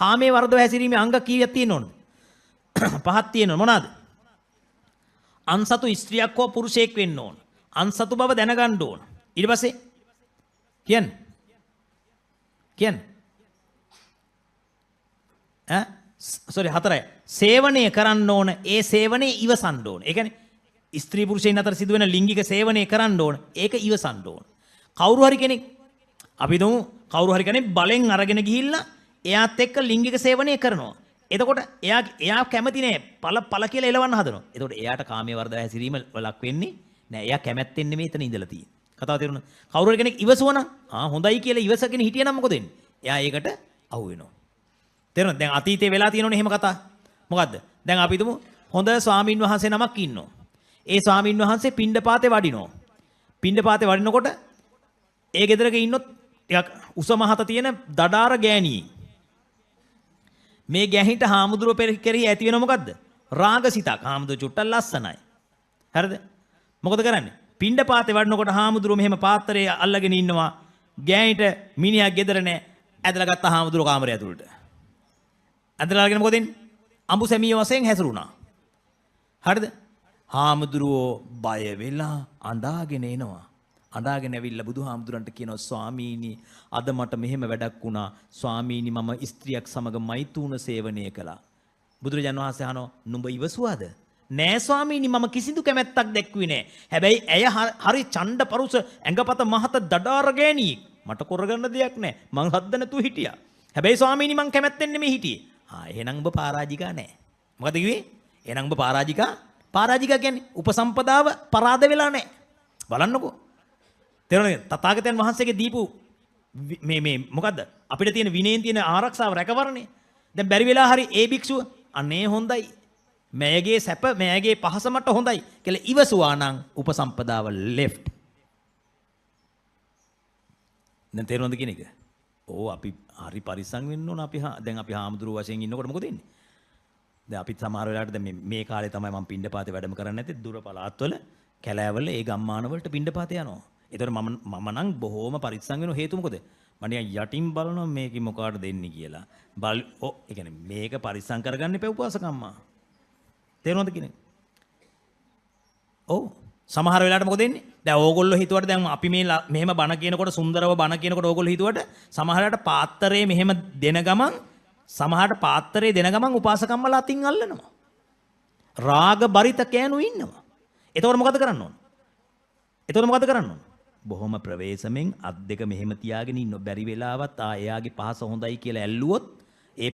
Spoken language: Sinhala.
කාමයේ වර්ධව හැසිරීමේ අංග කීයක් තියෙන්න ඕනද? පහක් තියෙනවා. මොනවාද? අන්සතු ස්ත්‍රියක් හෝ පුරුෂයෙක් වෙන්න ඕන. අන්සතු බව දැනගන්න ඕන. ඊට පස්සේ කියන්න සෝරි හතරයි. සේවනය කරන්න ඕන. ඒ සේවනයේ ඉවසන්න ඕන. ඒ කියන්නේ ස්ත්‍රී පුරුෂයන් අතර සිදුවෙන ලිංගික සේවනය කරන්න ඕන. ඒක ඉවසන්න ඕන. කවුරු හරි කෙනෙක් අපි දුමු කවුරු හරි කෙනෙක් බලෙන් අරගෙන ගිහිල්ලා එයාත් එක්ක ලිංගික සේවනය කරනවා. එතකොට එයා කැමති නෑ පළ කියලා එලවන්න හදනවා. එතකොට එයාට කාමයේ වර්ධව හැසිරීම වලක් වෙන්නේ නෑ. එයා කැමැත්තෙන් නෙමෙයි එතන ඉඳලා තියෙන්නේ. කතාව තේරුණා? කවුරු හරි කෙනෙක් ඉවසුවනම් හොඳයි කියලා ඉවසගෙන හිටියනම් මොකද වෙන්නේ? එයා ඒකට අහු වෙනවා. තේරුණාද? දැන් අතීතේ වෙලා තියෙනවනේ එහෙම කතා. මොකද්ද? දැන් අපි තුමු හොඳ ස්වාමින් වහන්සේ නමක් ඉන්නවා. ඒ ස්වාමින් වහන්සේ පිණ්ඩපාතේ වඩිනවා. පිණ්ඩපාතේ වඩිනකොට ඒ ගෙදරක ඉන්නොත් ටිකක් උස මහත තියෙන දඩාර ගෑණියෙක්. මේ ගැහිට හාමුදුරුව පෙරෙහි ඇති වෙන මොකද්ද? රාගසිතක්. හාමුදුරුව චුට්ටක් ලස්සනයි. හරිද? මොකද කරන්නේ? පිණ්ඩපාතේ වඩනකොට හාමුදුරුව මෙහෙම පාත්‍රය අල්ලගෙන ඉන්නවා. ගෑහිට මිනිහා ගෙදර නැහැ. ඇදලා ගත්ත හාමුදුරුව කාමරය ඇතුළට. ඇදලා අරගෙන මොකද වෙන්නේ? අඹු සැමිය වශයෙන් හැසිරුණා. හරිද? හාමුදුරුවෝ බය වෙලා අඬාගෙන එනවා. අඬාගෙන ඇවිල්ලා බුදුහාමුදුරන්ට කියනවා ස්වාමීනි අද මට මෙහෙම වැඩක් වුණා. ස්වාමීනි මම ස්ත්‍රියක් සමග මෛතුන සේවනය කළා. බුදුරජාණන් වහන්සේ අහනවා නුඹ ඉවසුවාද? නෑ ස්වාමීනි මම කිසිදු කැමැත්තක් දැක්ුවේ නෑ. හැබැයි ඇය හරි ඡණ්ඩ පරුස ඇඟපත මහත දඩාර ගෑණියෙක්. මට කරගන්න දෙයක් නෑ. මං හද්ද නැතුව හිටියා. හැබැයි ස්වාමීනි මං කැමැත්තෙන් නෙමෙයි හිටියේ. එහෙනම් ඔබ පරාජිකා නෑ. මොකද කිව්වේ? එහෙනම් ඔබ පරාජිකා කියන්නේ උපසම්පදාව පරාද වෙලා නෑ. බලන්නකෝ. තේරුණාද? තථාගතයන් වහන්සේගේ දීපු මේ මොකද්ද? අපිට තියෙන විනයෙන් තියෙන ආරක්ෂාව රැකවරණේ. දැන් බැරි වෙලා හරි ඒ භික්ෂුව අනේ හොඳයි. මෑගේ සැප මෑගේ පහස මට හොඳයි කියලා ඉවසුවා නම් උපසම්පදාව left. දැන් තේරුණාද කියන එක? අපි හරි පරිස්සම් වෙන්න ඕන. දැන් අපි හාමුදුරුවෝ වශයෙන් ඉන්නකොට මොකද වෙන්නේ? දැන් අපි සමහර වෙලාවට දැන් මේ කාලේ තමයි මම පිණ්ඩපාතේ වැඩම කරන්නේ නැත්තේ දුර පළාත්වල කැලෑවල ඒ ගම්මාන වලට පිණ්ඩපාතේ යනවා. ඒතර මම නම් බොහොම පරිස්සම් වෙන හේතුව මොකද? මම නිකන් යටින් බලනවා මේක මොකාට දෙන්නේ කියලා. ඒ කියන්නේ මේක පරිස්සම් කරගන්න එපා උපාසකම්මා. තේරුණාද කියන්නේ? ඔව්. සමහර වෙලාවට මොකද වෙන්නේ? දැන් ඕගොල්ලෝ හිතුවට දැන් අපි මෙහෙම බණ කියනකොට සුන්දරව බණ කියනකොට ඕගොල්ලෝ හිතුවට සමහරකට පාත්‍රයේ මෙහෙම දෙන ගමන් සමහරට පාත්‍රයේ දෙන ගමන් උපාසකම්මලා අතින් අල්ලනවා. රාග බරිත කෑනු ඉන්නවා. එතකොට මොකද කරන්න ඕන? බොහොම ප්‍රවේශමෙන් අත් දෙක මෙහෙම තියාගෙන ඉන්න බැරි වෙලාවත් එයාගේ පහස හොඳයි කියලා ඇල්ලුවොත්